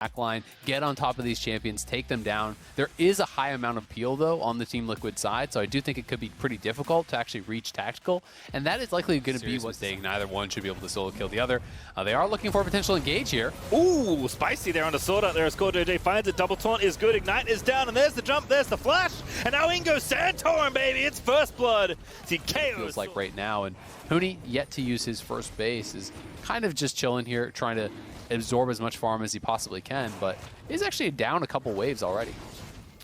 backline, get on top of these champions, take them down. There is a high amount of peel, though, on the Team Liquid side, so I do think it could be pretty difficult to actually reach Tactical, and that is likely going to be what they... Neither one should be able to solo kill the other. They are looking for a potential engage here. Ooh, spicy there on the sword out there as KazaLoLLCShighlights finds it. Double taunt is good. Ignite is down, and there's the jump, there's the flash, and now in goes Santorin, baby. It's first blood. See, KO feels like right now, and Huni, yet to use his first base, is kind of just chilling here, trying to absorb as much farm as he possibly can, but is actually down a couple waves already.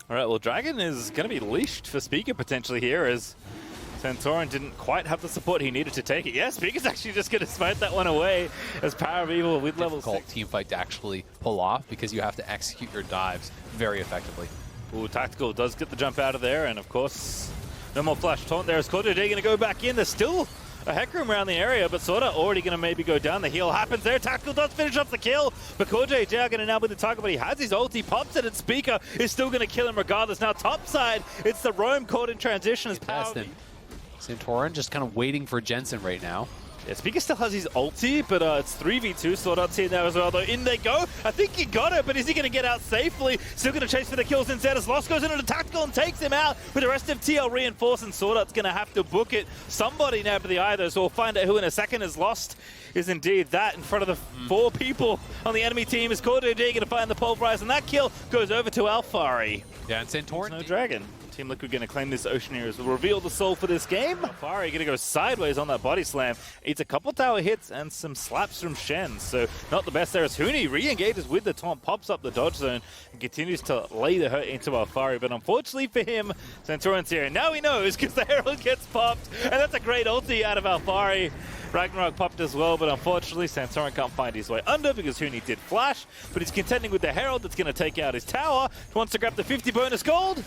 All right, well, Dragon is going to be leashed for Speaker potentially here as Santorin didn't quite have the support he needed to take it. Yeah, Speaker's actually just going to smite that one away as Power of Evil with level 6. Team fight to actually pull off because you have to execute your dives very effectively. Ooh, Tactical does get the jump out of there, and of course, no more flash taunt there as KazaLoLLCShighlights going to go back in. There's still a heck room around the area, but sorta already going to maybe go down. The heal happens there. Tactical does finish off the kill, but KazaLoLLCShighlights are going to now be the target, but he has his ult. He pops it, and Speaker is still going to kill him regardless. Now top side, it's the roam caught in transition as Power. Santorin just kind of waiting for Jensen right now. Yeah, Speaker still has his ulti, but it's 3v2. Sword Art's here now as well, though. In they go. I think he got it, but is he going to get out safely? Still going to chase for the kills instead as Lost goes into the Tactical and takes him out. With the rest of TL reinforced, and Sword Art's going to have to book it. Somebody nabbed the eye, though, so we'll find out who in a second is Lost. Is indeed that in front of the 4 people on the enemy team. Is KazaLoLLCShighlights going to find the pulverize, and that kill goes over to Alphari. Yeah, and Santorin. No Dragon. Team Liquid going to claim this Oceaneers will reveal the soul for this game. Alphari going to go sideways on that body slam. Eats a couple tower hits and some slaps from Shen. So not the best there as Huni re-engages with the taunt, pops up the dodge zone, and continues to lay the hurt into Alphari. But unfortunately for him, Santorin's here. And now he knows because the Herald gets popped. And that's a great ulti out of Alphari. Ragnarok popped as well, but unfortunately Santorin can't find his way under because Huni did flash. But he's contending with the Herald that's going to take out his tower. He wants to grab the 50 bonus gold.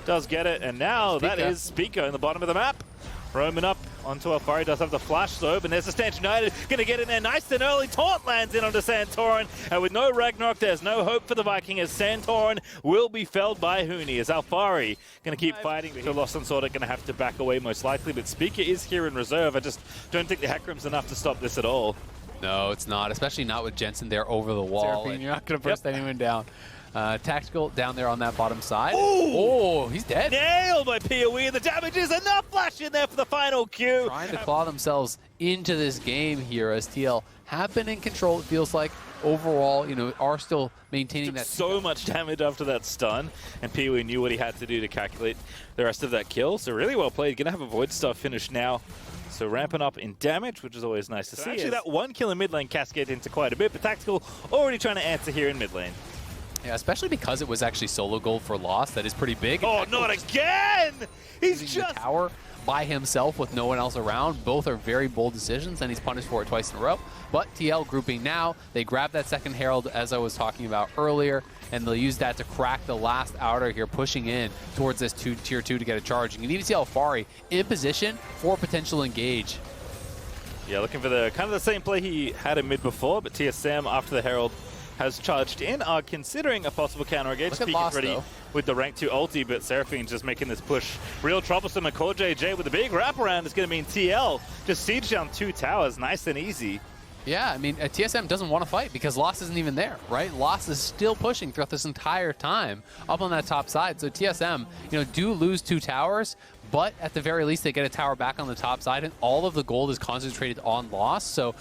Does get it, and now that is Speaker in the bottom of the map. Roaming up onto Alphari, does have the flash though, but there's the Stanch United, going to get in there nice and early. Taunt lands in onto Santorin, and with no Ragnarok, there's no hope for the Viking as Santorin will be felled by Huni. As Alphari going to keep fighting, but Lost and Sword are going to have to back away most likely, but Speaker is here in reserve. I just don't think the Hack Room's enough to stop this at all. No, it's not, especially not with Jensen there over the wall. You're not going to burst anyone down. Tactical down there on that bottom side. Oh, he's dead. Nailed by PoE. The damage is enough. Flash in there for the final Q. Trying to claw themselves into this game here as TL have been in control, it feels like. Overall, you know, are still maintaining that. So much damage after that stun, and PoE knew what he had to do to calculate the rest of that kill. So really well played. Gonna have a Void Star finish now. So ramping up in damage, which is always nice to see. Actually, that one kill in mid lane cascaded into quite a bit, but Tactical already trying to answer here in mid lane. Yeah, especially because it was actually solo gold for Lost. That is pretty big. Oh, not again! He's just the tower by himself with no one else around. Both are very bold decisions, and he's punished for it twice in a row. But TL grouping now. They grab that second Herald, as I was talking about earlier, and they'll use that to crack the last outer here, pushing in towards this tier 2 to get a charge. You can even see Alphari in position for potential engage. Yeah, looking for the kind of the same play he had in mid before, but TSM after the Herald has charged in, are considering a possible counter engage. Speaker's ready with the rank 2 ulti, but Seraphine's just making this push real troublesome, and KazaLoLLCShighlights with the big wraparound is going to mean TL just siege down 2 towers, nice and easy. Yeah, I mean, TSM doesn't want to fight because Lost isn't even there, right? Lost is still pushing throughout this entire time up on that top side. So TSM, you know, do lose 2 towers, but at the very least, they get a tower back on the top side, and all of the gold is concentrated on Lost. So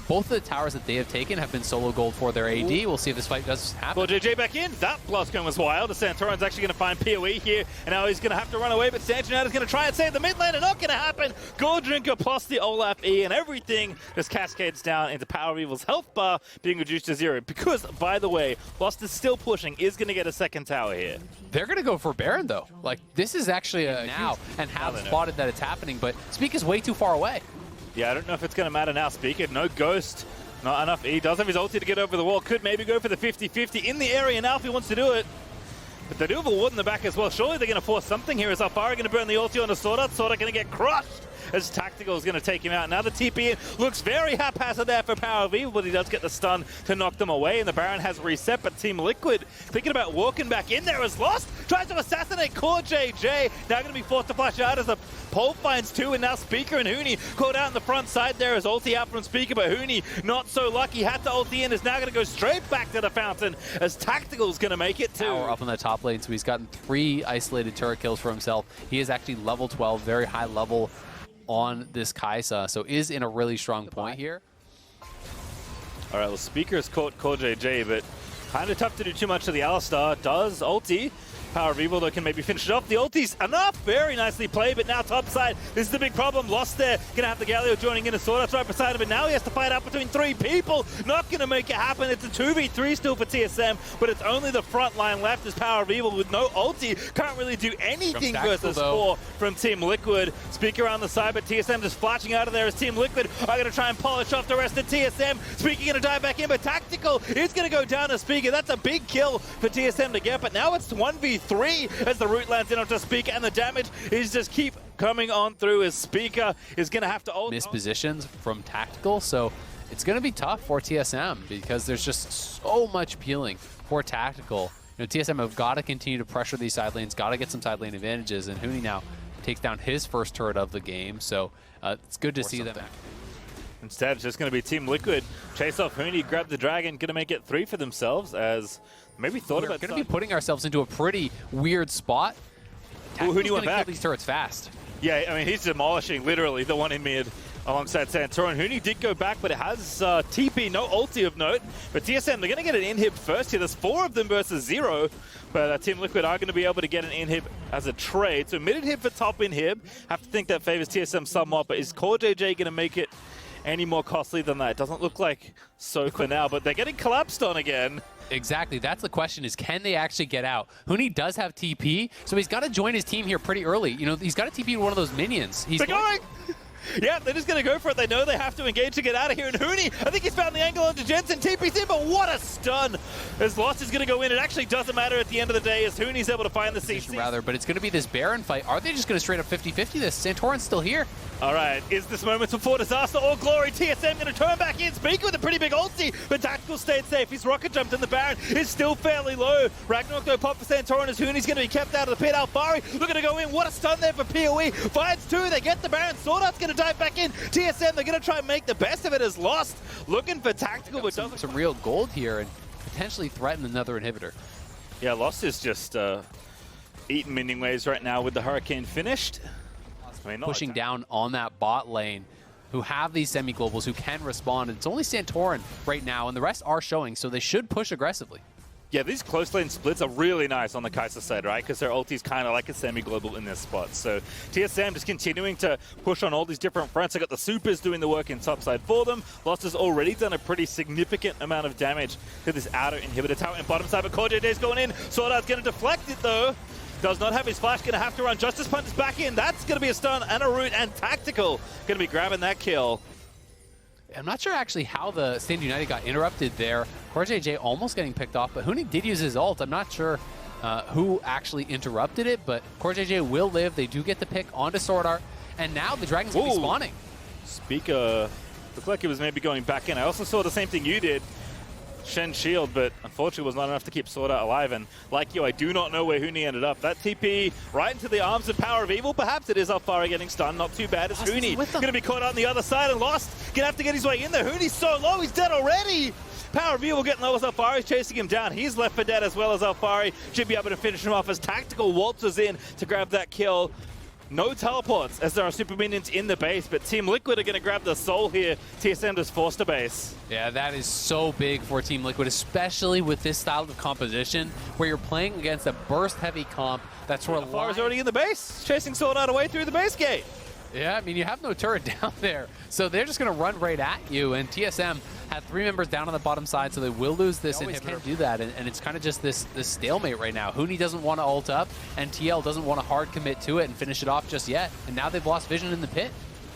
both of the towers that they have taken have been solo gold for their AD. We'll see if this fight does happen. KazaLoLLCShighlights back in. That blast gun was wild. Santorin's actually going to find PoE here, and now he's going to have to run away, but Stanch United is going to try and save the mid lane, and not going to happen. Gold Drinker plus the Olaf E, and everything just cascades down into Power of Evil's health bar being reduced to 0. Because, by the way, Lost is still pushing, is going to get a second tower here. They're going to go for Baron, though. Like, this is actually a now, and have spotted that it's happening, but Speak is way too far away. Yeah, I don't know if it's going to matter now. Speaker, no Ghost, not enough. He does have his ulti to get over the wall. Could maybe go for the 50-50 in the area now if he wants to do it. But they do have a ward in the back as well. Surely they're going to force something here. Is Alphari going to burn the ulti on the Sword Art? Sword Art going to get crushed as Tactical is going to take him out. Now the TP in looks very haphazard there for Power of Evil, but he does get the stun to knock them away, and the Baron has reset, but Team Liquid thinking about walking back in there as Lost tries to assassinate KazaLoLLCShighlights. Now going to be forced to flash out as the Pole finds two, and now Speaker and Huni caught out in the front side there as ulti out from Speaker, but Huni not so lucky, had to ulti in, is now going to go straight back to the fountain as Tactical's going to make it too. Power up on the top lane, so he's gotten 3 isolated turret kills for himself. He is actually level 12, very high level on this Kai'Sa, so is in a really strong point here. All right, well, Speaker's caught KazaLoLLCShighlights, but kind of tough to do too much to the Alistar. Does ulti. Power of Evil, though, can maybe finish it off. The ulti's enough. Very nicely played, but now top side. This is the big problem. Lost there. Gonna have the Galio joining in a sword. That's right beside him, but now he has to fight out between 3 people. Not gonna make it happen. It's a 2v3 still for TSM, but it's only the front line left as Power of Evil with no ulti. Can't really do anything versus 4 from Team Liquid. Speaker on the side, but TSM just flashing out of there as Team Liquid are gonna try and polish off the rest of TSM. Speaker gonna dive back in, but Tactical is gonna go down to Speaker. That's a big kill for TSM to get, but now it's 1v3 as the root lands in onto Speaker, and the damage is just keep coming on through as Speaker is going to have to ult. Missed positions from Tactical, so it's going to be tough for TSM because there's just so much peeling for Tactical. You know, TSM have got to continue to pressure these side lanes, got to get some side lane advantages, and Huni now takes down his first turret of the game, so it's good to see them. Instead, it's just going to be Team Liquid chase off Huni, grab the dragon, going to make it 3 for themselves as maybe thought about. We're going to be putting ourselves into a pretty weird spot. Huni went back. Kill these turrets fast. Yeah, I mean, he's demolishing literally the one in mid alongside Santorin. Huni did go back, but it has TP, no ulti of note. But TSM, they're going to get an inhib first here. There's 4 of them versus 0. But Team Liquid are going to be able to get an inhib as a trade. So mid inhib for top inhib. Have to think that favors TSM somewhat, but is KazaLoLLCShighlights going to make it any more costly than that? It doesn't look like so for now, but they're getting collapsed on again. Exactly. That's the question, is can they actually get out? Huni does have TP, so he's got to join his team here pretty early. You know, he's got to TP one of those minions. They're going! Yeah, they're just going to go for it. They know they have to engage to get out of here. And Huni, I think he's found the angle onto Jensen. TP's in, but what a stun. As Lost is going to go in. It actually doesn't matter at the end of the day as Huni's able to find the CC. Rather, but it's going to be this Baron fight. Are they just going to straight up 50-50 this? Santorin's still here. All right, is this moment before disaster or glory? TSM going to turn back in. Speaker with a pretty big ulti, but Tactical stayed safe. He's rocket jumped and the Baron is still fairly low. Ragnarok though pop for Santorin as Huni's going to be kept out of the pit. Alfari looking to go in. What a stun there for PoE. Finds 2. They get the Baron. Sword Art's going to dive back in. TSM, they're going to try and make the best of it as Lost. Looking for Tactical, but doesn't. Some real gold here and potentially threaten another inhibitor. Yeah, Lost is just eating minion waves right now with the Hurricane finished. I mean, pushing down on that bot lane, who have these semi-globals who can respond. It's only Santorin right now, and the rest are showing, so they should push aggressively. Yeah, these close lane splits are really nice on the Kai'Sa side, right? Because their ulti's kind of like a semi-global in this spot. So TSM just continuing to push on all these different fronts. I got the supers doing the work in top side for them. Lost has already done a pretty significant amount of damage to this outer inhibitor tower in bottom side, but KazaLoLLCShighlight's going in. Sword Art's going to deflect it though. Does not have his flash, going to have to run. Justice Punch is back in. That's going to be a stun and a root, and Tactical going to be grabbing that kill. I'm not sure actually how the Stand United got interrupted there. KazaLoLLCShighlights almost getting picked off, but Huni did use his ult. I'm not sure who actually interrupted it, but KazaLoLLCShighlights will live. They do get the pick onto Sword Art, and now the Dragon's going to be spawning. Speaker looked like it was maybe going back in. I also saw the same thing you did. Shen's shield, but unfortunately was not enough to keep Sword Art alive. And like you, I do not know where Huni ended up. That TP right into the arms of Power of Evil. Perhaps it is Alfari getting stunned. Not too bad. It's Huni going to be caught on the other side and Lost. Going to have to get his way in there. Huni's so low. He's dead already. Power of Evil getting low as Alfari's chasing him down. He's left for dead as well as Alfari. Should be able to finish him off as Tactical waltzes in to grab that kill. No teleports as there are super minions in the base, but Team Liquid are going to grab the soul here. TSM just forced a base. Yeah, that is so big for Team Liquid, especially with this style of composition where you're playing against a burst-heavy comp that's Alfari's already in the base, chasing Sword Art away through the base gate. Yeah, I mean, you have no turret down there, so they're just going to run right at you, and TSM had 3 members down on the bottom side, so they will lose this inhibitor. Can't do that, and it's kind of just this stalemate right now. Huni doesn't want to ult up, and TL doesn't want to hard commit to it and finish it off just yet, and now they've lost vision in the pit.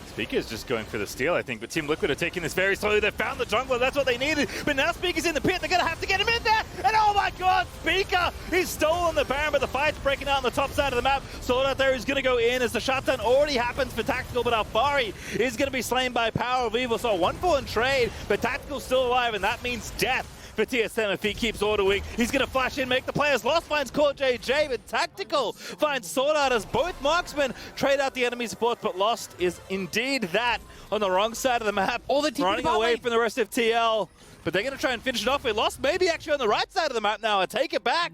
Speaker's just going for the steal, I think, but Team Liquid are taking this very slowly. They found the jungler, that's what they needed, but now Speaker's in the pit. They're going to have to get him in there, and oh my god, Speaker! Pika. He's stolen the Baron, but the fight's breaking out on the top side of the map. Sword out there is going to go in as the shutdown already happens for Tactical, but Alfari is going to be slain by Power of Evil. So a 1-4 trade, but Tactical's still alive, and that means death for TSM if he keeps autoing. He's going to flash in, make the players lost, finds Core JJ, but Tactical finds Sword Art as both marksmen trade out the enemy support, but Lost is indeed that on the wrong side of the map, running away from the rest of TL. But they're going to try and finish it off. We Lost maybe actually on the right side of the map now. I take it back.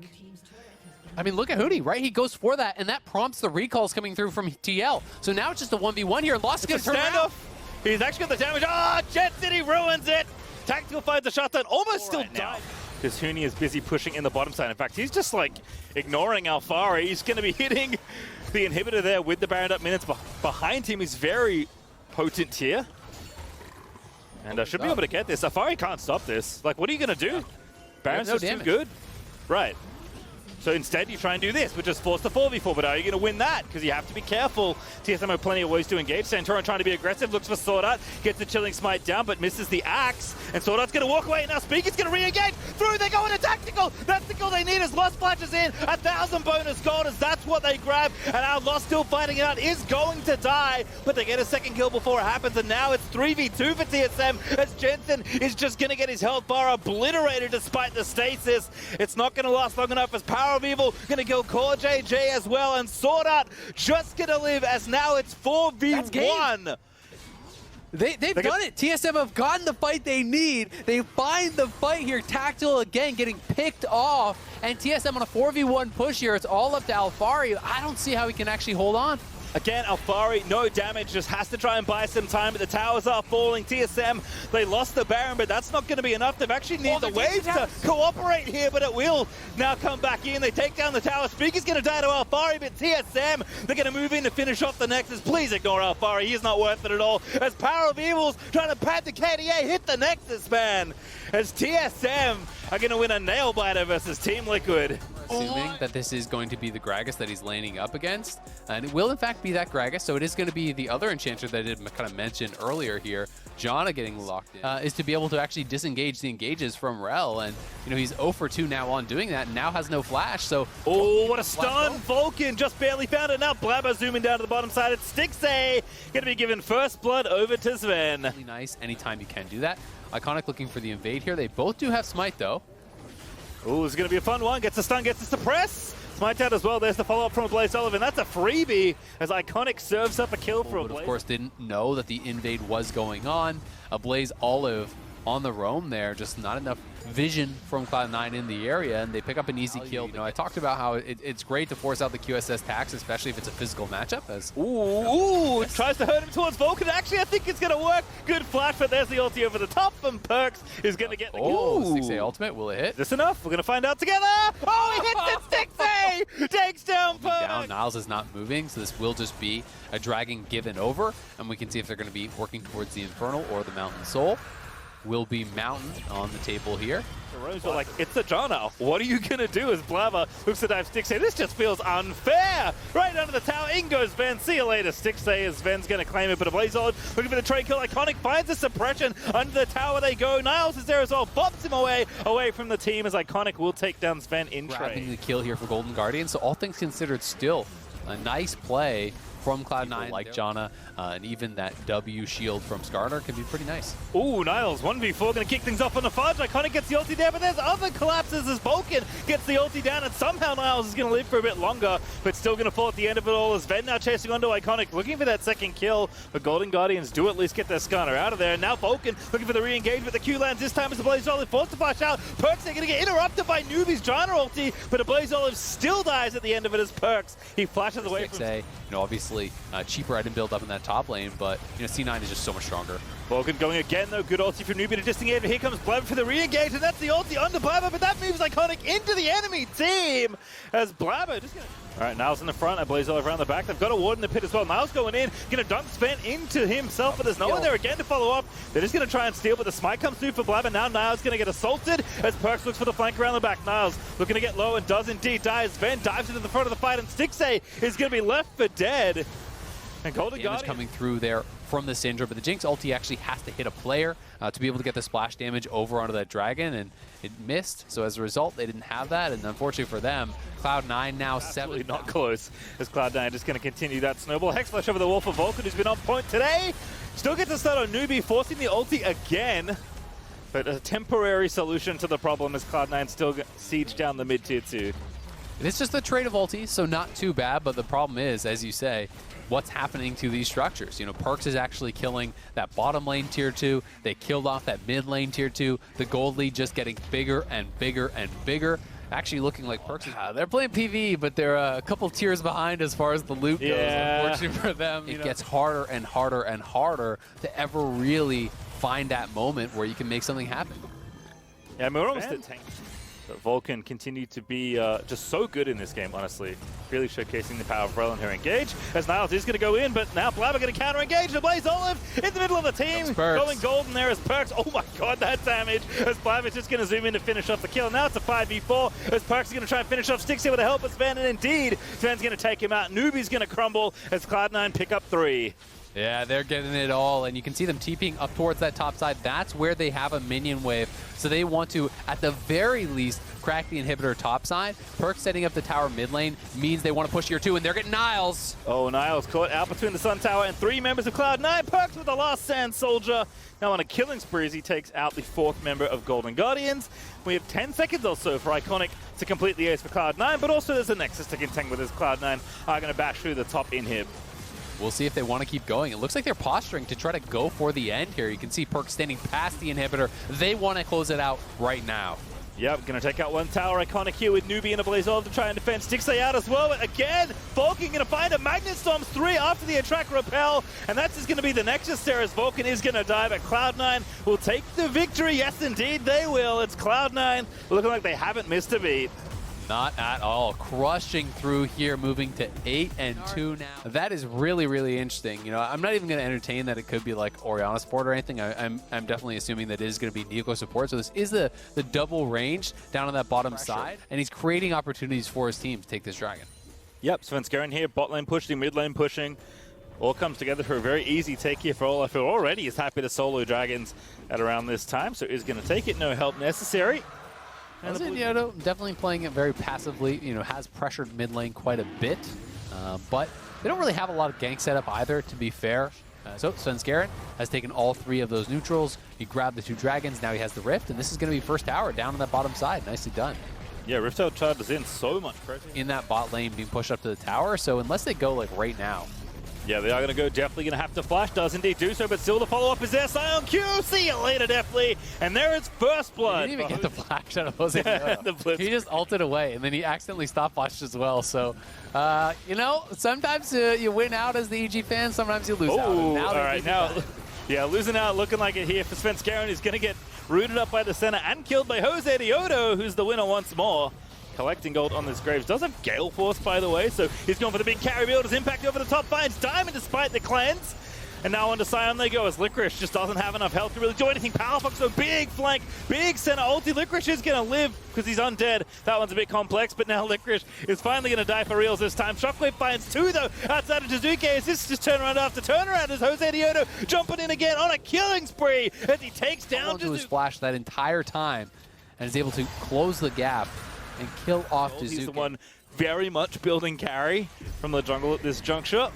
I mean, look at Huni, right? He goes for that, and that prompts the recalls coming through from TL. So now it's just a 1v1 here. Lost is going to turn around. He's actually got the damage. Oh, Jet City ruins it. Tactical finds the shutdown, almost still died. Because Huni is busy pushing in the bottom side. In fact, he's just like ignoring Alfari. He's going to be hitting the inhibitor there with the Baron up minutes. Behind him is very potent here. And I should be able to get this. Alfari can't stop this. Like, what are you going to do? Baron's just too good. Right. So instead, you try and do this, which is force the 4v4, but are you going to win that? Because you have to be careful. TSM have plenty of ways to engage. Santorin trying to be aggressive, looks for Sword Art, gets the Chilling Smite down, but misses the axe. And Sword Art's going to walk away. Now Speaker's going to re-engage. Through, they go into Tactical. That's the goal they need as Lost flashes in. 1,000 bonus gold as that's what they grab. And now Lost still fighting it out, is going to die, but they get a second kill before it happens. And now it's 3v2 for TSM as Jensen is just going to get his health bar obliterated despite the stasis. It's not going to last long enough as Power of Evil going to kill Core JJ as well, and Sword Art just going to live as now it's 4v1. They've done it. TSM have gotten the fight they need. They find the fight here. Tactical again getting picked off, and TSM on a 4v1 push here. It's all up to Alfari. I don't see how he can actually hold on. Again, Alfari, no damage, just has to try and buy some time, but the towers are falling. TSM, they lost the Baron, but that's not going to be enough. They've actually need the waves to cooperate here, but it will now come back in. They take down the tower. Speaker's going to die to Alfari, but TSM, they're going to move in to finish off the Nexus. Please ignore Alfari. He's not worth it at all. As Power of Evil's trying to pad the KDA, hit the Nexus, man. As TSM are going to win a nail-biter versus Team Liquid. Assuming that this is going to be the Gragas that he's laning up against. And it will, in fact, be that Gragas. So it is going to be the other Enchanter that I did kind of mention earlier here, Janna getting locked in, is to be able to actually disengage the engages from Rel. And, you know, he's 0 for 2 now on doing that, and now has no flash. So, oh, what a stun. Vulcan just barely found it. Now Blabber zooming down to the bottom side. It's Stixay going to be given first blood over to Sven. Really nice anytime you can do that. Iconic looking for the invade here. They both do have Smite, though. Oh, this is going to be a fun one. Gets the stun, gets the suppress. Smite out as well. There's the follow-up from Blaze Sullivan. That's a freebie as Iconic serves up a kill for Blaze. Of course, didn't know that the invade was going on. A Blaze Olive on the roam there. Just not enough vision from Cloud9 in the area, and they pick up an easy kill. You know, I talked about how it's great to force out the QSS tax, especially if it's a physical matchup. As ooh, it tries to hurt him towards Vulcan. Actually, I think it's going to work. Good flash, but there's the ulti over the top, and Perks is going to get the kill. Oh, 6A ultimate, will it hit? Is this enough? We're going to find out together. Oh, he hits it, 6A! Takes down Perks. Down, Niles is not moving, so this will just be a dragon given over, and we can see if they're going to be working towards the Infernal or the Mountain Soul. Will be Mountain on the table here. The Rose are like, it's a Janna. What are you going to do as Blabber looks to dive Stixay? This just feels unfair. Right under the tower, in goes Sven. See you later, Stixay, as Sven's going to claim it. But a Blaze Olive looking for the trade kill. Iconic finds the suppression. Under the tower they go. Niles is there as well. Bops him away from the team as Iconic will take down Sven in trade. Grabbing the kill here for Golden Guardian. So all things considered, still a nice play from Cloud9, like Janna, and even that W shield from Skarner can be pretty nice. Ooh, Niles, 1v4, going to kick things off on the Fudge. Iconic gets the ulti there, but there's other collapses as Vulcan gets the ulti down, and somehow Niles is going to live for a bit longer, but still going to fall at the end of it all as Sven now chasing onto Iconic, looking for that second kill, but Golden Guardians do at least get their Skarner out of there, and now Vulcan looking for the re-engage with the Q lands. This time as the Blaze Olive forced to flash out. Perks are going to get interrupted by Newbie's Janna ulti, but a Blaze Olive still dies at the end of it as Perks. He flashes away from... You know, obviously, cheaper item build up in that top lane, but you know, C9 is just so much stronger. Vulcan going again though, good ulti from Newbie to disengage, but here comes Blabber for the re-engage, and that's the ulti under Blabber, but that moves Iconic into the enemy team as Blabber just gonna... Alright, Niles in the front, and Blaze Olive around the back. They've got a ward in the pit as well. Niles going in, gonna dunk Sven into himself, but there's no one there again to follow up. They're just gonna try and steal, but the smite comes through for Blabber. Now Niles gonna get assaulted as Perks looks for the flank around the back. Niles looking to get low and does indeed die as Sven dives into the front of the fight, and Stixay is gonna be left for dead. And Golden Guardian coming through there from the Syndra, but the Jinx ulti actually has to hit a player to be able to get the splash damage over onto that dragon, and it missed. So as a result, they didn't have that, and unfortunately for them, Cloud9 now Absolutely 7. not close, as Cloud9 is going to continue that snowball. Hex Flash over the wall for Vulcan, who's been on point today. Still gets to start on Newbie, forcing the ulti again. But a temporary solution to the problem as Cloud9 still siege down the mid-tier 2. It's just the trade of ulti, so not too bad, but the problem is, as you say, what's happening to these structures. You know, Perkz is actually killing that bottom lane tier 2. They killed off that mid lane tier 2. The gold lead just getting bigger and bigger and bigger. Actually looking like Perkz is... they're playing PvE, but they're a couple tiers behind as far as the loot goes, unfortunately for them. It gets harder and harder and harder to ever really find that moment where you can make something happen. Yeah, I mean, we're almost at tank. But Vulcan continued to be just so good in this game, honestly. Really showcasing the power of Rel and her engage. As Niles is going to go in, but now Blabber going to counter-engage the Blaze Olive in the middle of the team. Going golden there as Perkz. Oh my god, that damage. As Blabber's just going to zoom in to finish off the kill. Now it's a 5v4 as Perkz is going to try and finish off Stix here with the help of Sven, and indeed, Sven's going to take him out. Newbie's going to crumble as Cloud9 pick up 3. Yeah, they're getting it all, and you can see them TPing up towards that top side. That's where they have a minion wave, so they want to, at the very least, crack the inhibitor top side. Perkz setting up the tower mid lane means they want to push tier 2, and they're getting Niles. Oh, Niles caught out between the Sun Tower and 3 members of Cloud9. Perkz with the last Sand Soldier. Now on a killing spree as he takes out the 4th member of Golden Guardians. We have 10 seconds or so for Iconic to complete the ace for Cloud9, but also there's a Nexus to contend with as Cloud9 are going to bash through the top inhib. We'll see if they want to keep going. It looks like they're posturing to try to go for the end here. You can see Perkz standing past the inhibitor. They want to close it out right now. Yep, going to take out one tower. Iconic here with Newbie and a Blaze Olive to try and defend. Stixay out as well. But again, Vulcan going to find a Magnet Storm 3 after the Attract Repel. And that's just going to be the Nexus there as Vulcan is going to die. But Cloud9 will take the victory. Yes, indeed, they will. It's Cloud9 looking like they haven't missed a beat. Not at all. Crushing through here, moving to 8-2 now. That is really, really interesting. You know, I'm not even going to entertain that it could be like Orianna support or anything. I'm definitely assuming that it is going to be Nico support. So this is the double range down on that bottom side, and he's creating opportunities for his team to take this dragon. Yep, Svenskeren here, bot lane pushing, mid lane pushing. All comes together for a very easy take here for Olaf, who already is happy to solo dragons at around this time, so is going to take it. No help necessary. LCS definitely playing it very passively, you know, has pressured mid lane quite a bit, but they don't really have a lot of gank setup either, to be fair. So Svenskeren has taken all 3 of those neutrals. He grabbed the 2 dragons, now he has the Rift, and this is going to be first tower down on that bottom side. Nicely done. Yeah, Rift out charges in so much pressure. In that bot lane being pushed up to the tower, so unless they go like right now. Yeah, they are going to go. Definitely going to have to flash. Does indeed do so, but still the follow-up is there. Sion Q. See you later, Deftly. And there is first blood. He didn't even get the flash out of Jose. He just ulted away, and then he accidentally stop flashed as well. So, you know, sometimes you win out as the EG fan. Sometimes you lose out. All right, now, yeah, losing out, looking like it here for Svenskeren. He's going to get rooted up by the center and killed by Jose Diodo, who's the winner once more. Collecting gold on this Graves. Does have Gale Force, by the way, so he's going for the big carry build. His impact over the top finds Diamond despite the cleanse. And now onto Sion they go as Licorice just doesn't have enough health to really do anything powerful. So big flank, big center ulti. Licorice is going to live because he's undead. That one's a bit complex, but now Licorice is finally going to die for reals this time. Shockwave finds 2 though outside of Jizuke as this just turnaround after turnaround as Jose Diodo jumping in again on a killing spree as he takes down Jizuke. His flash that entire time and is able to close the gap and kill off Jizuke. He's the one very much building carry from the jungle at this juncture.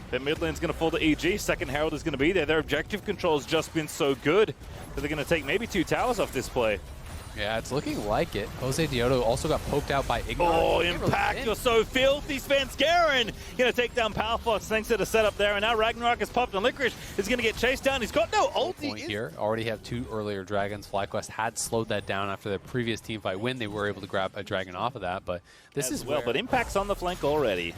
Their mid lane's going to fall to EG. Second Herald is going to be there. Their objective control has just been so good that they're going to take maybe 2 towers off this play. Yeah, it's looking like it. Jose Diodo also got poked out by Ignite. Oh, Impact, you're so filthy. Svenskeren going to take down Powerfox thanks to the setup there. And now Ragnarok has popped and Licorice is going to get chased down. He's got no ulti. Here, already have 2 earlier dragons. FlyQuest had slowed that down after the previous teamfight win. They were able to grab a dragon off of that, but this is well. But Impact's on the flank already.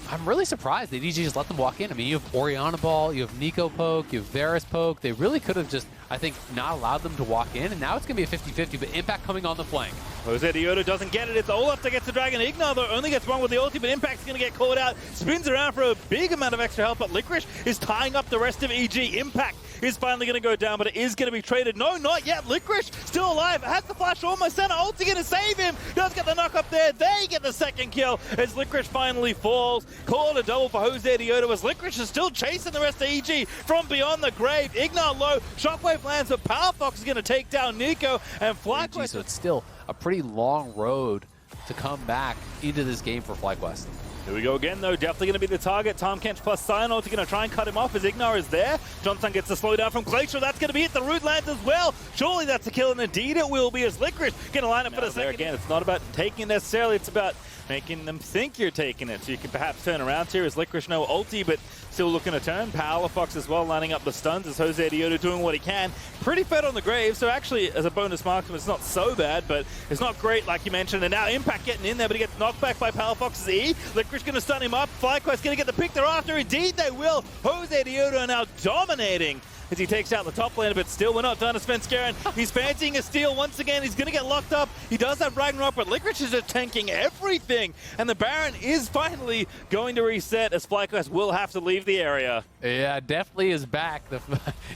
I'm really surprised they just let them walk in. I mean, you have Orianna Ball, you have Nico poke, you have Varus poke. They really could have just, I think, not allowed them to walk in, and now it's going to be a 50-50, but Impact coming on the flank. Jose Diodo doesn't get it. It's Olaf that gets the dragon. Ignite, though, only gets one with the ulti, but Impact's going to get caught out. Spins around for a big amount of extra help, but Licorice is tying up the rest of EG. Impact is finally going to go down, but it is going to be traded. No, not yet. Licorice still alive. Has the flash almost center. Ulti going to save him. Does get the knock up there. They get the second kill as Licorice finally falls. Call it a double for Jose Diodo as Licorice is still chasing the rest of EG from beyond the grave. Ignar low. Shockwave lands, but PowerFox is going to take down Nico and FlyQuest. So it's still a pretty long road to come back into this game for FlyQuest. Here we go again, though. Definitely going to be the target. Tom Kench plus Cyanode going to try and cut him off as Ignar is there. Johnson gets the slowdown from Glacier. That's going to be it. The root lands as well. Surely that's a kill, and indeed it will be as Licorice going to line up for the second. Again, it's not about taking it necessarily. It's about making them think you're taking it. So you can perhaps turn around here as Licorice no ulti, but still looking to turn. PowerFox as well, lining up the stuns as Jose Diodo doing what he can. Pretty fed on the grave, so actually as a bonus marksman, it's not so bad, but it's not great like you mentioned. And now Impact getting in there, but he gets knocked back by PowerFox's E. Licorice going to stun him up. FlyQuest going to get the pick thereafter. Indeed they will. Jose Diodo now dominating as he takes out the top laner, but still we're not done as Svenskeren. He's fancying a steal once again. He's going to get locked up. He does have Ragnarok, but Licorice is just tanking everything. And the Baron is finally going to reset as FlyQuest will have to leave the area. Yeah, Definitely is back.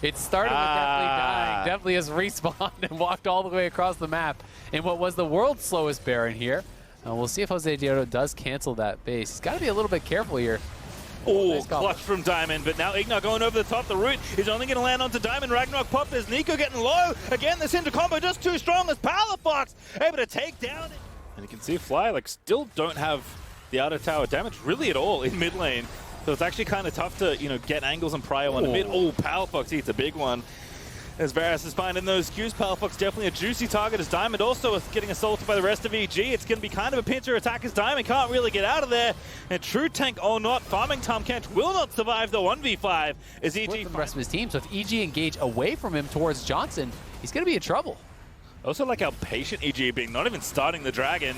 It started with Definitely dying. Definitely has respawned and walked all the way across the map in what was the world's slowest Baron here. We'll see if Jose Diodo does cancel that base. He's got to be a little bit careful here. Oh, nice clutch from Diamond, but now Ignar going over the top. The root is only going to land onto Diamond. Ragnarok pop. There's Nico getting low. Again, this Cinder combo just too strong as PowerFox able to take down. And you can see Fly like still don't have the outer tower damage really at all in mid lane. So it's actually kind of tough to, get angles and prio on a mid. Oh, PowerFox eats a big one. As Varus is finding those Qs, PowerFox definitely a juicy target as Diamond also is getting assaulted by the rest of EG. It's going to be kind of a pincer attack as Diamond can't really get out of there. And True Tank or not, farming Tom Kench will not survive the 1v5 as EG... the rest of his team, so if EG engage away from him towards Johnson, he's going to be in trouble. Also like how patient EG being, not even starting the Dragon.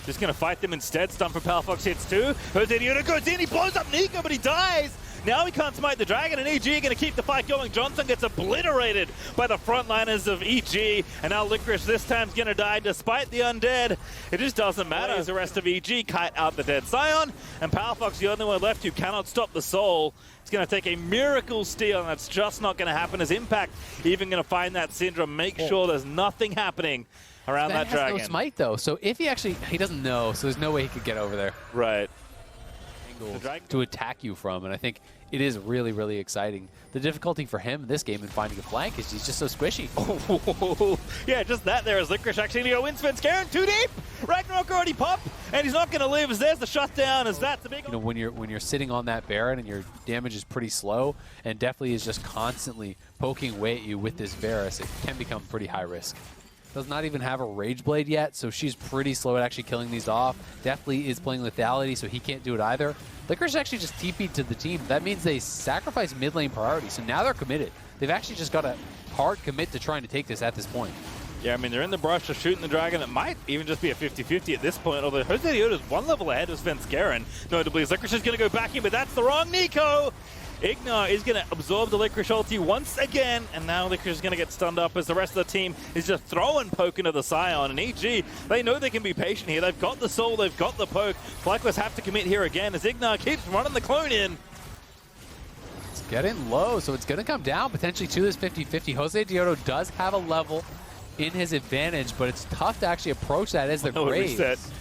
Just going to fight them instead. Stun from PowerFox hits too. Jose Diodo goes in, he blows up Nico, but he dies. Now he can't smite the Dragon, and EG are going to keep the fight going. Johnson gets obliterated by the frontliners of EG, and now Licorice this time's going to die despite the undead. It just doesn't matter as the rest of EG kite out the dead Scion, and PowerFox the only one left who cannot stop the Soul. It's going to take a miracle steal, and that's just not going to happen as Impact even going to find that Syndrome, make sure there's nothing happening around that Dragon. Has no smite though, so if he doesn't know, so there's no way he could get over there. Right. To attack you from, and I think it is really, really exciting. The difficulty for him in this game in finding a flank is he's just so squishy. Oh, yeah, just that there as Licorice actually going to go in. Svenskeren too deep. Ragnarok already popped, and he's not going to live as there's the shutdown as that's the big... when you're sitting on that Baron and your damage is pretty slow, and Definitely is just constantly poking away at you with this Varus, it can become pretty high risk. Does not even have a Rage Blade yet, so she's pretty slow at actually killing these off. Definitely is playing lethality, so he can't do it either. Licorice actually just TP'd to the team. That means they sacrifice mid lane priority, so now they're committed. They've actually just got a hard commit to trying to take this at this point. Yeah, I mean, they're in the brush, they're shooting the Dragon. It might even just be a 50-50 at this point, although Jose Diodo is one level ahead of Svenskeren. Notably, Licorice is going to go back in, but that's the wrong Nico! Ignar is going to absorb the Licorice ulti once again, and now Licorice is going to get stunned up as the rest of the team is just throwing poke into the Scion. And EG, they know they can be patient here. They've got the soul, they've got the poke. FlyQuest have to commit here again as Ignar keeps running the clone in. It's getting low, so it's going to come down potentially to this 50-50. Jose Diodo does have a level in his advantage, but it's tough to actually approach that as the Graves.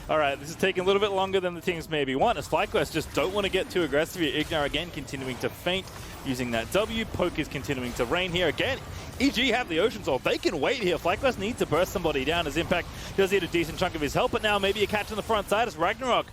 All right, this is taking a little bit longer than the teams maybe want, as FlyQuest just don't want to get too aggressive here. Ignar again continuing to feint using that W. Poke is continuing to rain here again. EG have the Ocean Soul. They can wait here. FlyQuest needs to burst somebody down as Impact does eat a decent chunk of his health, but now maybe a catch on the front side as Ragnarok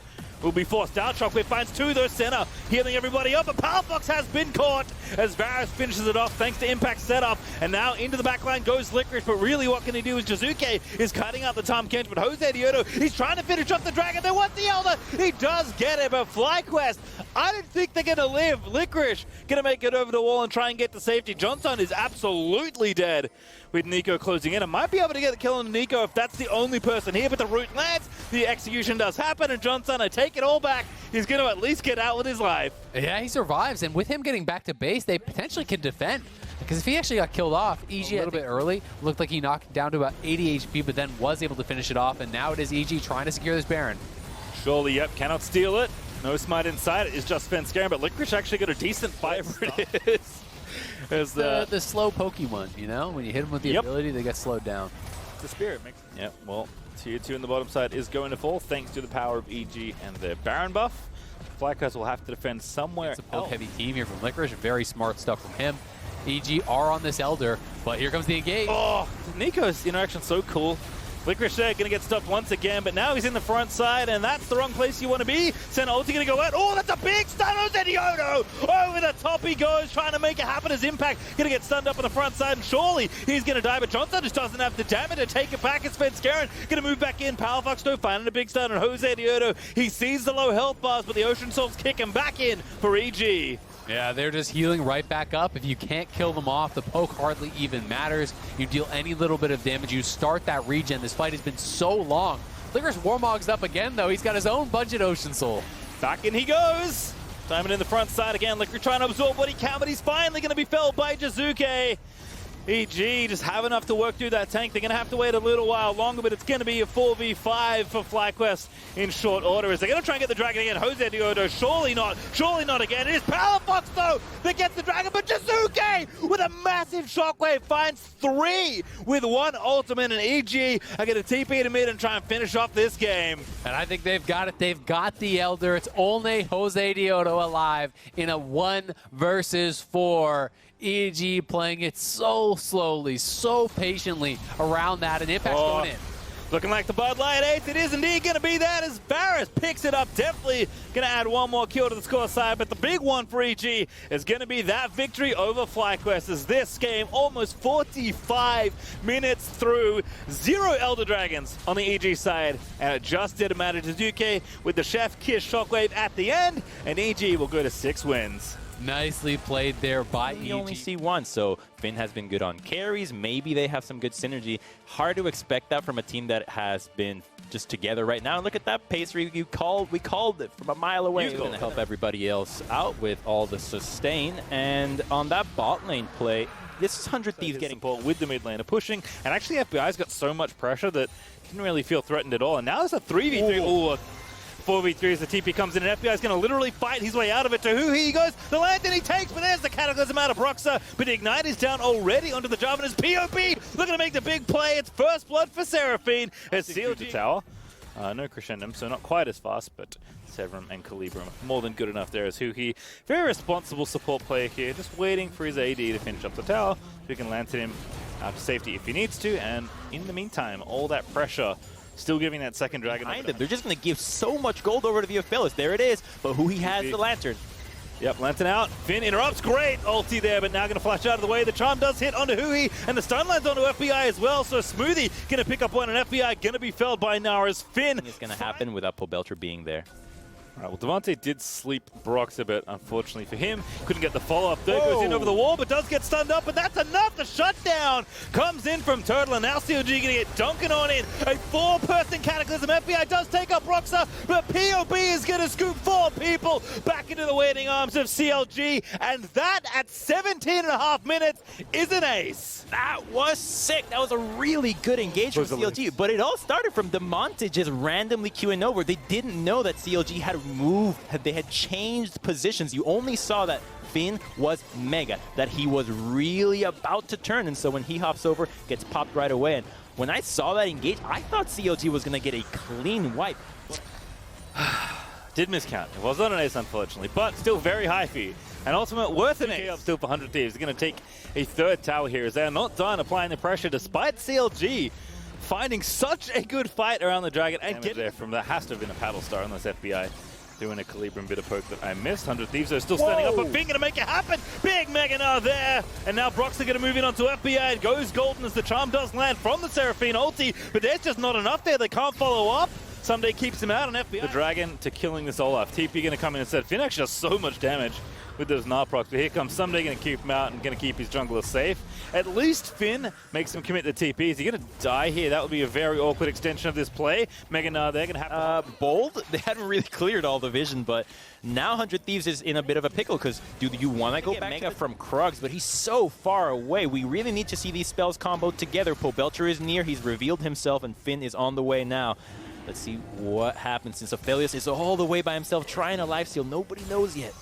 will be forced out. Shockwave finds two, though, center, healing everybody up, but PowerFox has been caught as Varus finishes it off thanks to Impact's setup, and now into the backline goes Licorice, but really what can he do is Jizuke is cutting out the Tom Kench, but Jose Diodo, he's trying to finish off the Dragon. They want the Elder, he does get it, but FlyQuest, I don't think they're going to live. Licorice going to make it over the wall and try and get to safety. Johnson is absolutely dead with Nico closing in, and might be able to get the kill on Nico if that's the only person here, but the root lands, the execution does happen, and Johnson, I take it all back, he's going to at least get out with his life. Yeah, he survives, and with him getting back to base, they potentially can defend. Because if he actually got killed off, EG a little bit early, looked like he knocked down to about 80 HP, but then was able to finish it off, and now it is EG trying to secure this Baron. Surely, yep, cannot steal it. No smite inside it is just Svenskeren, but Licorice actually got a decent fight for it is. As the slow pokey one, you know? When you hit them with the ability, they get slowed down. The spirit makes it. Yeah, well, tier 2 in the bottom side is going to fall thanks to the power of EG and their Baron buff. FlyQuest will have to defend somewhere It's a poke-heavy team here from Licorice. Very smart stuff from him. EG are on this Elder, but here comes the engage. Oh, Nico's interaction so cool. Licorice there going to get stopped once again, but now he's in the front side, and that's the wrong place you want to be. Senna ulti going to go out. Oh, that's a big stun on Zenyatta. Over the top he goes, trying to make it happen as Impact. Going to get stunned up on the front side, and surely he's going to die, but Johnson just doesn't have the damage to take it back. It's Fenskaren going to move back in. Powerfox though, finding a big stun on Jose Diodo. He sees the low health bars, but the Ocean Soul's kicking back in for EG. Yeah, they're just healing right back up. If you can't kill them off, the poke hardly even matters. You deal any little bit of damage, you start that regen. This fight has been so long. Licorice Warmog's up again, though. He's got his own budget Ocean Soul. Back in he goes. Diamond in the front side again. Licorice trying to absorb what he can, but he's finally going to be felled by Jizuke. EG just have enough to work through that tank. They're going to have to wait a little while longer, but it's going to be a 4v5 for FlyQuest in short order. As they're going to try and get the dragon again. Jose Diodo, surely not again. It is Powerfox, though, that gets the dragon, but Jizuke with a massive shockwave finds 3 with 1 ultimate, and EG are going to TP to mid and try and finish off this game. And I think they've got it. They've got the Elder. It's only Jose Diodo alive in a 1 versus 4. EG playing it so slowly, so patiently around that, and Impact's going in. Looking like the Bud Light Ace. It is indeed going to be that as Varus picks it up. Definitely going to add 1 more kill to the score side, but the big one for EG is going to be that victory over FlyQuest as this game almost 45 minutes through. 0 Elder Dragons on the EG side, and it just didn't matter to Duque with the Chef Kiss Shockwave at the end, and EG will go to 6 wins. Nicely played there by EG. You only see 1, so Finn has been good on carries. Maybe they have some good synergy. Hard to expect that from a team that has been just together right now. And look at that pace. We called it from a mile away. It's going to help everybody else out with all the sustain. And on that bot lane play, this is 100 Thieves getting pulled with the mid laner pushing. And actually FBI's got so much pressure that didn't really feel threatened at all. And now it's a 3v3. Ooh. 4v3 as the TP comes in, and FBI is going to literally fight his way out of it. To who he goes, the lantern he takes, but there's the Cataclysm out of Broxah. But the Ignite is down already onto the Jarvan's POP. Looking to make the big play. It's first blood for Seraphine. It's sealed the tower. No Crescendum, so not quite as fast, but Severum and Calibrum more than good enough there as Huhi. Very responsible support player here, just waiting for his AD to finish up the tower. Who can lantern him out to safety if he needs to, and in the meantime, all that pressure still giving that second dragon. They're just going to give so much gold over to the Ophelis. There it is. But who he has the lantern. Yep, lantern out. Finn interrupts. Great ulti there, but now going to flash out of the way. The charm does hit onto Hui, and the stun lands onto FBI as well. So Smoothie going to pick up one, and FBI going to be felled by Nara's Finn. It's going to happen without Pobelter being there. All right, well, Devontae did sleep Brox a bit, unfortunately for him. Couldn't get the follow-up there. Goes in over the wall, but does get stunned up, and that's enough. The shutdown comes in from Turtle, and now CLG going to get dunking on in. A 4-person Cataclysm. FBI does take up Broxah, but POB is going to scoop 4 people back into the waiting arms of CLG, and that at 17.5 minutes is an ace. That was sick. That was a really good engagement from CLG, but it all started from Demonte just randomly queuing over. They didn't know that CLG had moved, they had changed positions. You only saw that Finn was mega, that he was really about to turn, and so when he hops over, gets popped right away. And when I saw that engage, I thought CLG was going to get a clean wipe. Did miscount. It was not an ace, unfortunately, but still very high fee. And ultimate worth an ace. Up still for 100 Thieves. They're going to take a 3rd tower here as they are not done applying the pressure despite CLG finding such a good fight around the dragon and get there from that. Has to have been a paddle star unless FBI doing a Calibrum bit of poke that I missed. 100 Thieves are still standing up, but Finn going to make it happen. Big Meganar there. And now Broxah going to move in onto FBI. It goes golden as the charm does land from the Seraphine ulti, but there's just not enough there. They can't follow up. Someday keeps him out on FBI. The dragon to killing this Olaf. TP going to come in instead. Finn actually does so much damage with those Narprocs, but here comes Someday going to keep him out and going to keep his jungler safe. At least Finn makes him commit the TP. Is he going to die here? That would be a very awkward extension of this play. Meganar, they're going to have Bold, they hadn't really cleared all the vision, but now 100 Thieves is in a bit of a pickle because do you want to go back Mega from Krugs, but he's so far away. We really need to see these spells comboed together. Pobelter is near, he's revealed himself, and Finn is on the way now. Let's see what happens since Aphelios is all the way by himself trying a lifesteal. Nobody knows yet.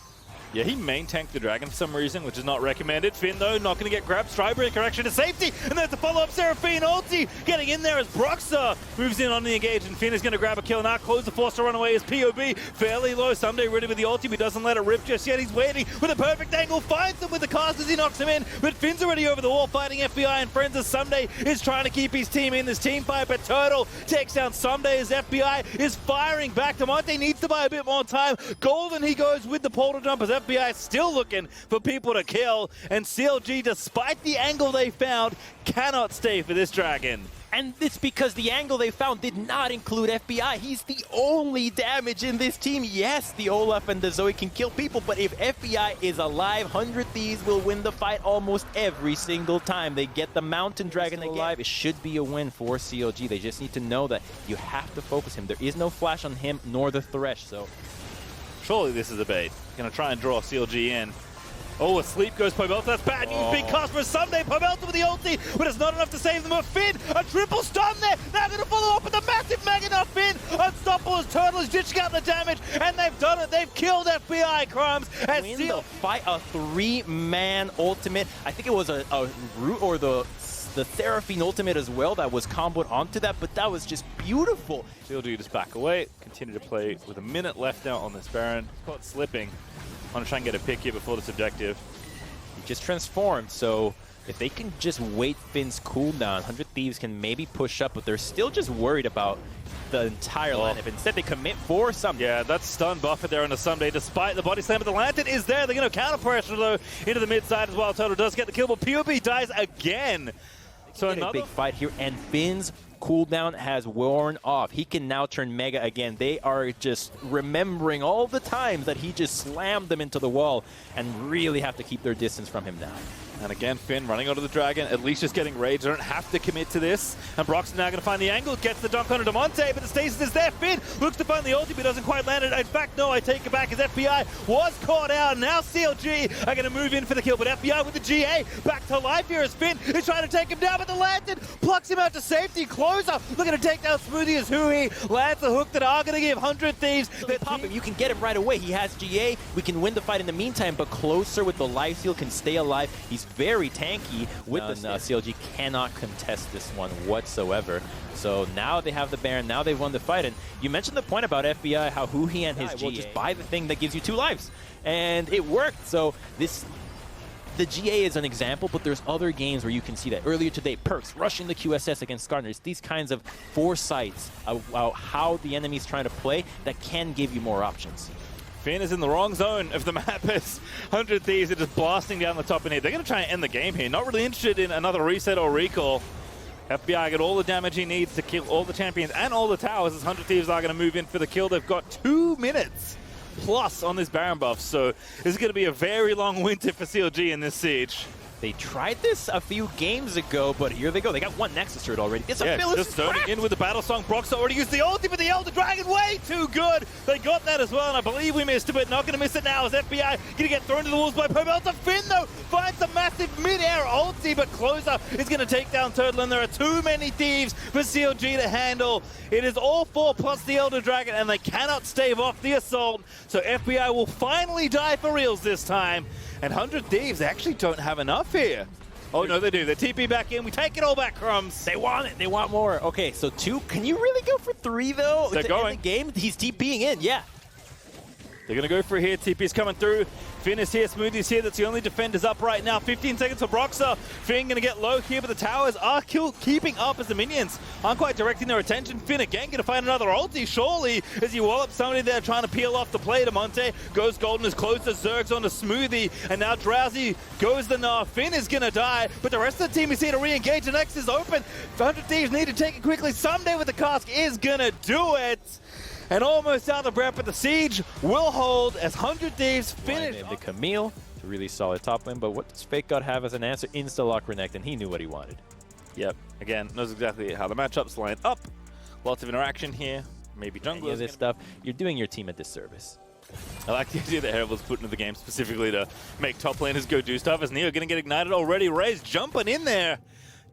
Yeah, he main tanked the Dragon for some reason, which is not recommended. Finn, though, not going to get grabbed. Strybreaker action to safety, and there's the follow-up Seraphine ulti. Getting in there as Broxah moves in on the engage, and Finn is going to grab a kill. Now Closer forced to run away as POB. Fairly low. Someday ready with the ulti, but doesn't let it rip just yet. He's waiting with a perfect angle. Finds him with the cast as he knocks him in, but Finn's already over the wall fighting FBI and friends as Someday is trying to keep his team in this team fight, but Turtle takes down Someday as FBI is firing back. Demonte needs to buy a bit more time. Golden, he goes with the portal jump as FBI is still looking for people to kill, and CLG, despite the angle they found, cannot stay for this Dragon. And it's because the angle they found did not include FBI. He's the only damage in this team. Yes, the Olaf and the Zoe can kill people, but if FBI is alive, 100 Thieves will win the fight almost every single time. They get the Mountain Dragon alive. It should be a win for CLG. They just need to know that you have to focus him. There is no flash on him nor the Thresh, so... Surely this is a bait. Gonna try and draw CLG in. Oh, asleep goes Pobelta. That's bad news. Big cast for Someday. Pobelta with the ulti, but it's not enough to save them. A Finn, a triple stun there. Now going to follow up with a massive Mega Nut Finn. Unstoppable as Turtle is ditching out the damage, and they've done it. They've killed FBI, Crumbs. Win the fight, a 3-man ultimate. I think it was a Root or the Seraphine ultimate as well that was comboed onto that, but that was just beautiful. CLG just back away. Continue to play with a minute left now on this Baron. Caught slipping. Want to try and get a pick here before this objective. He just transformed, so if they can just wait Finn's cooldown, 100 Thieves can maybe push up, but they're still just worried about the entire lineup. Instead, they commit for something. Yeah, that's stun buffer there on the Someday, despite the body slam, but the Lantern is there. They're going to counter pressure, though, into the mid side as well. Toto does get the kill, but POB dies again. So another big fight here, and Finn's cooldown has worn off. He can now turn Mega again. They are just remembering all the times that he just slammed them into the wall and really have to keep their distance from him now. And again, Finn running onto the Dragon, at least just getting rage. They don't have to commit to this. And Brock's now going to find the angle, gets the dunk onto Demonte, but the stasis is there. Finn looks to find the ulti, but doesn't quite land it. In fact, no, I take it back as FBI was caught out. Now CLG are going to move in for the kill, but FBI with the GA back to life here as Finn is trying to take him down, but the Lantern plucks him out to safety. Closer looking to take down Smoothie as Hui lands the hook that are going to give 100 Thieves. They pop him. You can get him right away. He has GA. We can win the fight in the meantime, but Closer with the life steal can stay alive. He's very tanky with this. CLG cannot contest this one whatsoever. So now they have the Baron. Now they've won the fight. And you mentioned the point about FBI, how Hui and his GA will just buy the thing that gives you 2 lives. And it worked. So the GA is an example, but there's other games where you can see that. Earlier today, Perks rushing the QSS against Gardeners. These kinds of foresights about how the enemy's trying to play that can give you more options. Finn is in the wrong zone of the map as 100 Thieves are just blasting down the top in here. They're going to try and end the game here. Not really interested in another reset or recall. FBI got all the damage he needs to kill all the champions and all the towers as 100 Thieves are going to move in for the kill. They've got 2 minutes plus on this Baron buff, so this is going to be a very long winter for CLG in this siege. They tried this a few games ago, but here they go. They got 1 Nexus turret already. It's a just zoning in with the battle song. Broxah already used the ulti, but the Elder Dragon way too good. They got that as well, and I believe we missed it, but not going to miss it now as FBI going to get thrown to the walls by Pobelta. Finn, though, finds a massive mid-air ulti, but Closer is going to take down Turtle, and there are too many Thieves for CLG to handle. It is all 4 plus the Elder Dragon, and they cannot stave off the assault, so FBI will finally die for reals this time. And 100 Thieves actually don't have enough here. Oh, no, they do. They TP back in. We take it all back, Crumbs. They want it. They want more. Okay, so 2. Can you really go for 3, though? They're going. In the game? He's TPing in, yeah. They're going to go for it here. TP's coming through. Finn is here. Smoothie's here. That's the only defenders up right now. 15 seconds for Broxah. Finn going to get low here, but the towers are keeping up as the minions aren't quite directing their attention. Finn again going to find another ulti, surely, as you wall up somebody there trying to peel off the play. Demonte goes golden as close to Zerg's on the Smoothie, and now Drowsy goes the Gnar. Finn is going to die, but the rest of the team is here to re-engage. The next is open. 100 Thieves need to take it quickly. Someday with the cask is going to do it. And almost out of breath, but the siege will hold as 100 Thieves finish. The Camille, it's a really solid top lane, but what does Fake God have as an answer? Insta-lock Renekton, and he knew what he wanted. Yep, again, knows exactly how the matchups line up. Lots of interaction here. Maybe jungle. This stuff, you're doing your team a disservice. I like the idea that Herald's put into the game specifically to make top laners go do stuff. As Neo going to get ignited already. Raze jumping in there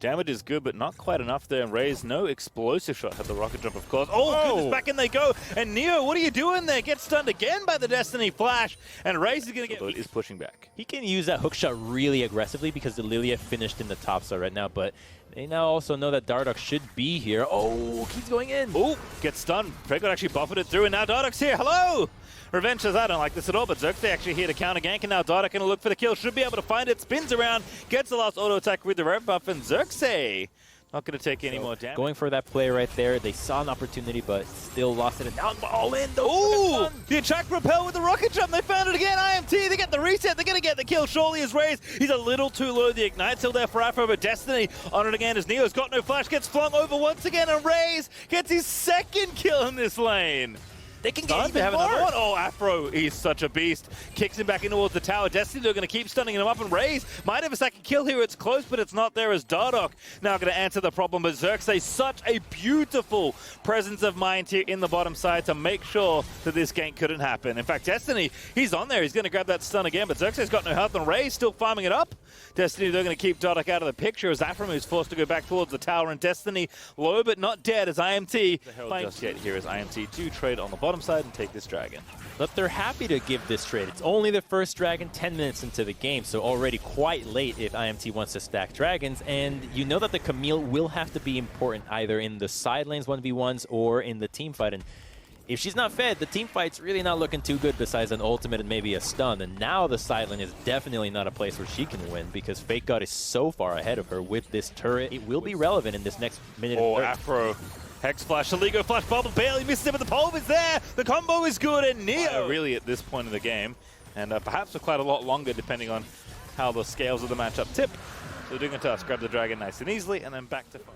Damage is good, but not quite enough there. And Raze, no explosive shot. Had the rocket jump, of course. Oh, goodness, back in they go. And Neo, what are you doing there? Gets stunned again by the Destiny Flash. And Raze is going to get... is pushing back. He can use that hook shot really aggressively because the Lilia finished in the top side right now. But they now also know that Dardoch should be here. Oh, keeps going in. Oh, gets stunned. Fake actually buffeted it through, and now Dardoch's here. Hello! Revenge says, I don't like this at all, but Xerxes actually here to counter gank, and now Dardoch going to look for the kill. Should be able to find it. Spins around, gets the last auto attack with the rev buff, and Xerxes not going to take any more damage. Going for that play right there. They saw an opportunity, but still lost it. And now all in. Ooh! The attack repel with the rocket jump. They found it again. IMT, they get the reset. They're going to get the kill. Surely as Raze. He's a little too low. The ignite still there for Afro, but Destiny on it again as Neo's got no flash. Gets flung over once again, and Raze gets his second kill in this lane. They can get They even have more. another one. Oh, Afro, he's such a beast. Kicks him back in towards the tower. Destiny, they're going to keep stunning him up, and Raze might have a second kill here. It's close, but it's not there as Dardoch now going to answer the problem. But Xerxes, such a beautiful presence of mind here in the bottom side to make sure that this gank couldn't happen. In fact, Destiny, he's on there. He's going to grab that stun again, but Xerxes got no health, and Raze still farming it up. Destiny, they're going to keep Dardoch out of the picture as Afro is forced to go back towards the tower, and Destiny low but not dead as IMT. The Herald just yet here as IMT do trade on the bottom side and take this dragon. But they're happy to give this trade. It's only the first dragon 10 minutes into the game, so already quite late if IMT wants to stack dragons. And you know that the Camille will have to be important either in the side lanes 1v1s or in the team fight. And if she's not fed, the team fight's really not looking too good besides an ultimate and maybe a stun. And now the side lane is definitely not a place where she can win because Fake God is so far ahead of her with this turret. It will be relevant in this next minute. Oh, Afro. Hex Flash, Aligo Flash Bubble barely misses it, but the pole is there. The combo is good, and Neo really at this point in the game, and perhaps for quite a lot longer depending on how the scales of the matchup tip. So Dignitas grab the dragon nice and easily, and then back to fun.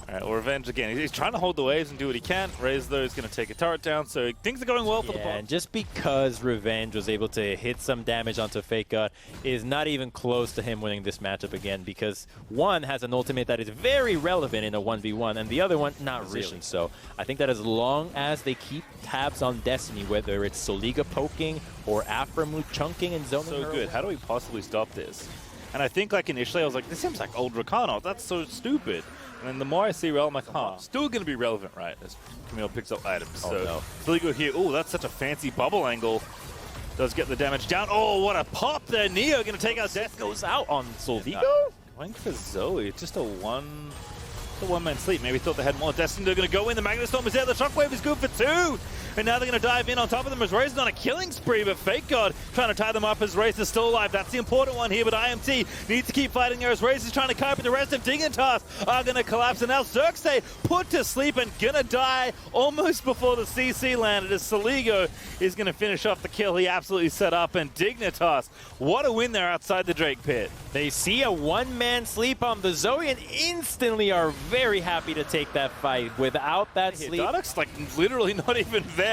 All right, well, Revenge again. He's trying to hold the waves and do what he can. Raze, though, is going to take a turret down, so things are going well for the bot. And just because Revenge was able to hit some damage onto Fake God is not even close to him winning this matchup again, because one has an ultimate that is very relevant in a 1v1, and the other one, not really. So I think that as long as they keep tabs on Destiny, whether it's Soliga poking or Aframu chunking and zoning so good. How do we possibly stop this? And I think, like, initially I was like, this seems like old Rakano. That's so stupid. And then the more I see Rel, I'm like, huh, still going to be relevant, right? As Camille picks up items. Oh, so no. Soligo here. Oh, that's such a fancy bubble angle. Does get the damage down. Oh, what a pop there. Neo going to take out Death. goes out on Soligo? Going for Zoe. Just a one-man sleep. Maybe thought they had more Destiny. They're going to go in. The Magnet Storm is there. The Shockwave is good for 2. And now they're going to dive in on top of them as Raze is on a killing spree, but Fake God trying to tie them up as Raze is still alive. That's the important one here, but IMT needs to keep fighting there as Raze is trying to cope, but the rest of Dignitas are going to collapse. And now Xerxes put to sleep and going to die almost before the CC landed as Soligo is going to finish off the kill he absolutely set up. And Dignitas, what a win there outside the Drake pit. They see a one-man sleep on the Zoe and instantly are very happy to take that fight. Without that sleep, Dardoch's like literally not even there.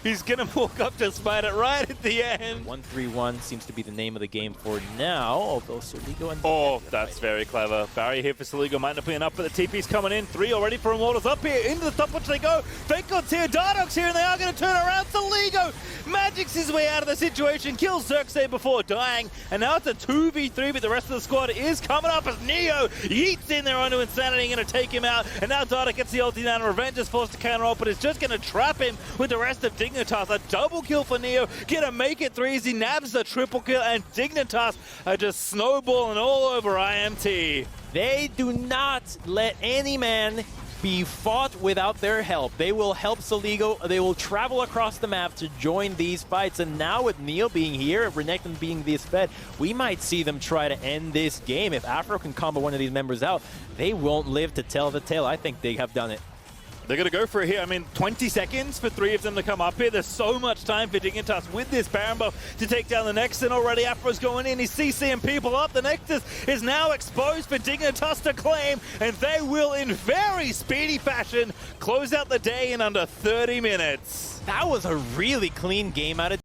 He's gonna walk up to spite it right at the end. 1-3-1 seems to be the name of the game for now, although Soligo and... Oh, that's very clever. Barrier here for Soligo might not be enough, but the TP's coming in. 3 already for Immortals up here. Into the top, which they go. Fake God's here, Dardoch's here, and they are going to turn around. Soligo magics his way out of the situation, kills Xerxes before dying, and now it's a 2v3, but the rest of the squad is coming up as Neo yeets in there onto Insanity, going to take him out, and now Dardoch gets the ulti down, and Revenge is forced to counter ult, but it's just going to trap him with the rest of Dignitas. A double kill for Neo, gonna make it 3 as he nabs the triple kill, and Dignitas are just snowballing all over IMT. They do not let any man be fought without their help. They will help Soligo. They will travel across the map to join these fights. And now with Neo being here and Renekton being this fed, we might see them try to end this game. If Afro can combo one of these members out, they won't live to tell the tale. I think they have done it. They're going to go for it here. I mean, 20 seconds for 3 of them to come up here. There's so much time for Dignitas with this Baron buff to take down the Nexus. And already Afro's going in. He's CCing people up. The Nexus is now exposed for Dignitas to claim. And they will, in very speedy fashion, close out the day in under 30 minutes. That was a really clean game out of